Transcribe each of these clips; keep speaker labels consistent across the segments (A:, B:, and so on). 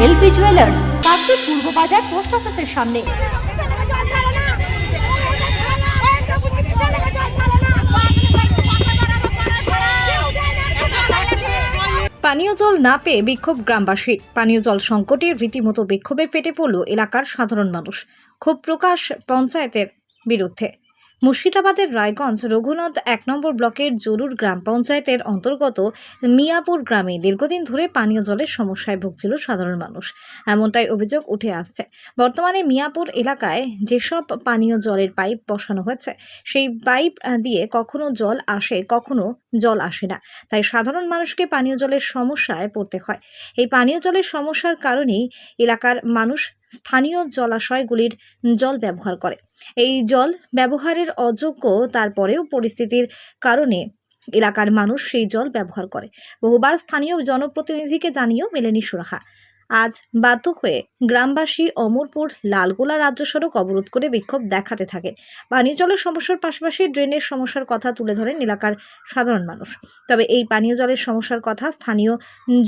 A: LP jewellers, Kakdwip পূর্ব বাজার post অফিসের সামনে। পানীয় জল না পেয়ে বিক্ষোভ গ্রামবাসীর। পানীয় জল সংকটে রীতিমতো বিক্ষোভে ফেটে পড়ল এলাকার সাধারণ মানুষ। ক্ষোভ প্রকাশ পঞ্চায়েতের বিরুদ্ধে। মুর্শিদাবাদের রায়গঞ্জ রঘুনাথ 1 নম্বর ব্লকের জরুর গ্রাম পঞ্চায়েতের অন্তর্গত মিয়াপুর গ্রামে দীর্ঘদিন ধরে পানীয় জলের সমস্যায় ভুগছিল সাধারণ মানুষ। এমনটাই অভিযোগ উঠে আসছে। বর্তমানে মিয়াপুর এলাকায় যেসব পানীয় জলের পাইপ বসানো হয়েছে, সেই পাইপ দিয়ে কখনো জল আসে, কখনো জল আসে না। তাই সাধারণ মানুষকে পানীয় জলের সমস্যায় পড়তে হয়। এই পানীয় জলের সমস্যার কারণেই এলাকার মানুষ স্থানীয় জলাশয়গুলির জল ব্যবহার করে। এই জল ব্যবহারের অযোগ্য, তারপরেও পরিস্থিতির কারণে এলাকার মানুষ সেই জল ব্যবহার করে। বহুবার স্থানীয় জনপ্রতিনিধিকে জানিয়েও মেলেনি সুরাহা। আজ বাধ্য হয়ে গ্রামবাসী অমরপুর লালগোলা রাজ্য সড়ক অবরোধ করে বিক্ষোভ দেখাতে থাকে। পানীয় জলের সমস্যার পাশাপাশি ড্রেনের সমস্যার কথা তুলে ধরেন এলাকার সাধারণ মানুষ। তবে এই পানীয় জলের সমস্যার কথা স্থানীয়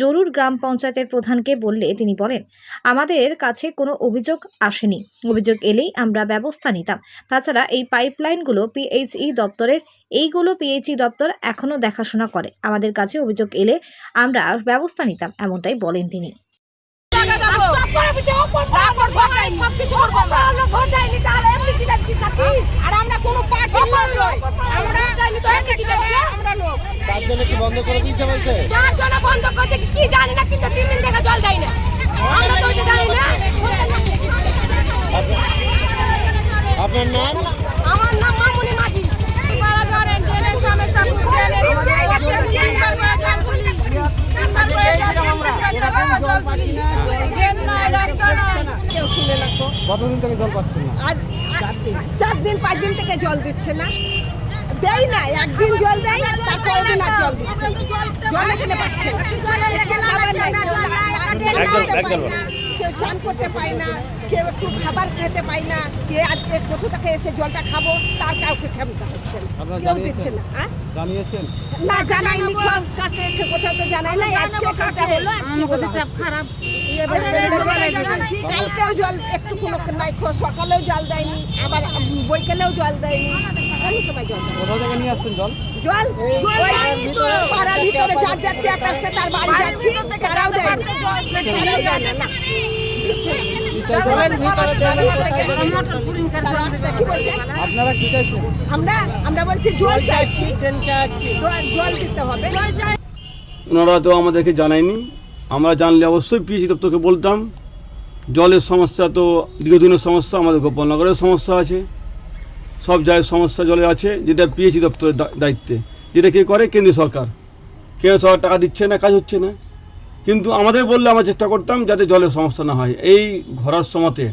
A: জরুর গ্রাম পঞ্চায়েতের প্রধানকে বললে তিনি বলেন, আমাদের কাছে কোনো অভিযোগ আসেনি, অভিযোগ এলেই আমরা ব্যবস্থা নিতাম। তাছাড়া এই পাইপলাইনগুলো পিএইচই দপ্তরের, এইগুলো পিএইচই দপ্তর এখনও দেখাশোনা করে। আমাদের কাছে অভিযোগ এলে আমরা ব্যবস্থা নিতাম, এমনটাই বলেন তিনি।
B: বন্ধ করে দিতে বলছে,
C: বন্ধ করতে কি জানি না, কিন্তু 3 দিন থেকে জল দেয় না। আমরা তো জানি না।
B: আপনার নাম?
C: আমার নাম মামুনি মাঝি। পাড়া ধরেন ড্রেনের সমস্যা, ড্রেনের
B: কতদিন থেকে জল পাচ্ছেন না?
D: আজ 4 দিন 5 দিন থেকে জল দিচ্ছে না, দেয় না। একদিন জল দেয়, তারপর দিন আর জল দিচ্ছে না। জল এখানে পাচ্ছে না। কেউ চান করতে পায় না, কেউ একটু খাবার খেতে পায় না, কে আজকে কোথা থেকে এসে জলটা খাবো তার কাউকে ক্ষমতা হচ্ছে না, কেউ দিচ্ছে না।
B: জানিয়েছেন?
D: না, জানাইনি। কাকে কোথাও তো জানাই না। আজকে কাটা হলো, আজকে খারাপ। কালকেও জল একটু কোনো নাই, সকালেও জল দেয়নি, আবার বৈকালেও জল দেয়নি। আমি সময় জল দেয়।
B: কোথা থেকে নিয়ে আসছেন জল?
D: জল পাড়ার ভিতরে যার যার ট্যাপ আসছে তার বাড়ি যাচ্ছি, তারাও দেয়নি।
B: আপনারা কি চাইছেন?
D: আমরা বলছি জল চাইছি, জল দিতে হবে।
E: ওনারা তো আমাদেরকে জানায়নি। আমরা জানলে অবশ্যই পিএইচই দপ্তরকে বলতাম। জলের সমস্যা তো দীর্ঘদিনের সমস্যা, আমাদের গোপালনগরের সমস্যা আছে, সব জায়গায় সমস্যা জলের আছে, যেটা পিএইচই দপ্তরের দায়িত্বে। যেটা কে করে? কেন্দ্রীয় সরকার। কেন্দ্র সরকার টাকা দিচ্ছে না, কাজ হচ্ছে না। কিন্তু আমাদের বললে আমরা চেষ্টা করতাম যাতে জলের সমস্যা না হয়। এই ঘরার সময়তে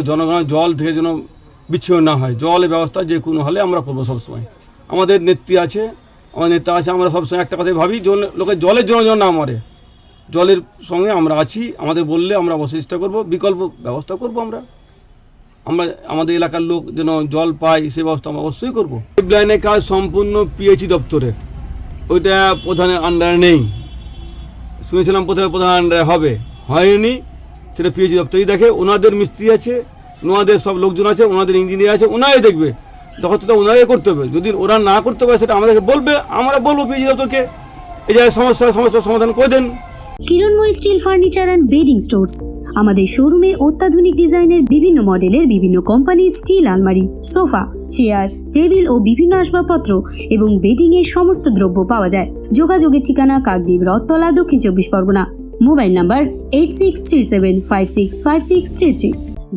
E: জনগণের জল থেকে যেন বিচ্ছিন্ন না হয়, জলের ব্যবস্থা যে কোনো হলে আমরা করবো সবসময়। আমাদের নেত্রী আছে, আমাদের নেতা আছে, আমরা সবসময় একটা কথাই ভাবি, লোকের জলের জন্য যেন না মরে। জলের সঙ্গে আমরা আছি, আমাদের বললে আমরা অবশ্যই চেষ্টা করবো, বিকল্প ব্যবস্থা করবো। আমরা আমাদের এলাকার লোক যেন জল পায় সে ব্যবস্থা আমরা অবশ্যই করবো। পাইপলাইনের কাজ সম্পূর্ণ পিএইচই দপ্তরের, ওইটা প্রধানের আন্ডারে নেই। শুনেছিলাম প্রধানের আন্ডারে হবে, হয়নি। সেটা পিএইচই দপ্তরই দেখে। ওনাদের মিস্ত্রি আছে, ওনাদের সব লোকজন আছে, ওনাদের ইঞ্জিনিয়ার আছে, ওনারাই দেখবে। তখন তো ওনারাই করতে হবে। যদি ওরা না করতে পারে সেটা আমাদেরকে বলবে, আমরা বলবো পিএইচই দপ্তরকে এই জায়গায় সমস্যার সমাধান করে দেন।
F: Kiranmoy steel furniture and bedding stores. আমাদের শোরুমে অত্যাধুনিক ডিজাইনের বিভিন্ন মডেলের বিভিন্ন কোম্পানির স্টিল আলমারি, সোফা, চেয়ার, টেবিল ও বিভিন্ন আসবাবপত্র এবং বেডিং এর সমস্ত দ্রব্য পাওয়া যায়। যোগাযোগের ঠিকানা কাকদ্বীপ রথতলা, দক্ষিণ 24 পরগনা। Mobile number 8637565633।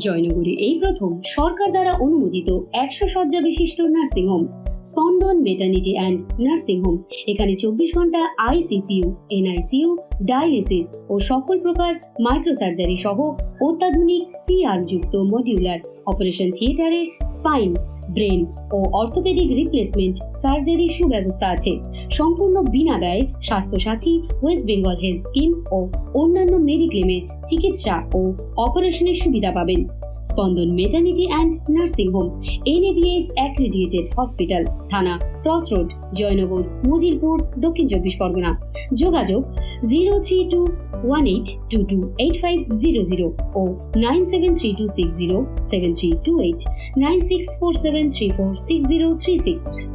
F: জয়নগরে এই প্রথম সরকার দ্বারা অনুমোদিত 100 শয্যা বিশিষ্ট নার্সিংহোম স্পন্দন মেটার্নিটি অ্যান্ড নার্সিং হোম। এখানে 24 ঘন্টা আইসিসিইউ, এনআইসিইউ, ডায়ালিসিস ও সকল প্রকার মাইক্রোসার্জারি সহ অত্যাধুনিক সিআর যুক্ত মডিউলার অপারেশন থিয়েটারে স্পাইন, ব্রেন ও অর্থোপেডিক রিপ্লেসমেন্ট সার্জারি সুব্যবস্থা আছে। সম্পূর্ণ বিনা ব্যয় স্বাস্থ্যসাথী, ওয়েস্ট বেঙ্গল হেলথ স্কিম ও অন্যান্য মেডিক্লেমের চিকিৎসা ও অপারেশনের সুবিধা পাবেন। Spandan maternity and nursing home, NABH accredited hospital, থানা ক্রস রোড, জয়নগর, মজিলপুর, দক্ষিণ 24 পরগনা। যোগাযোগ 03218228500 ও 9732607328, 9647346036।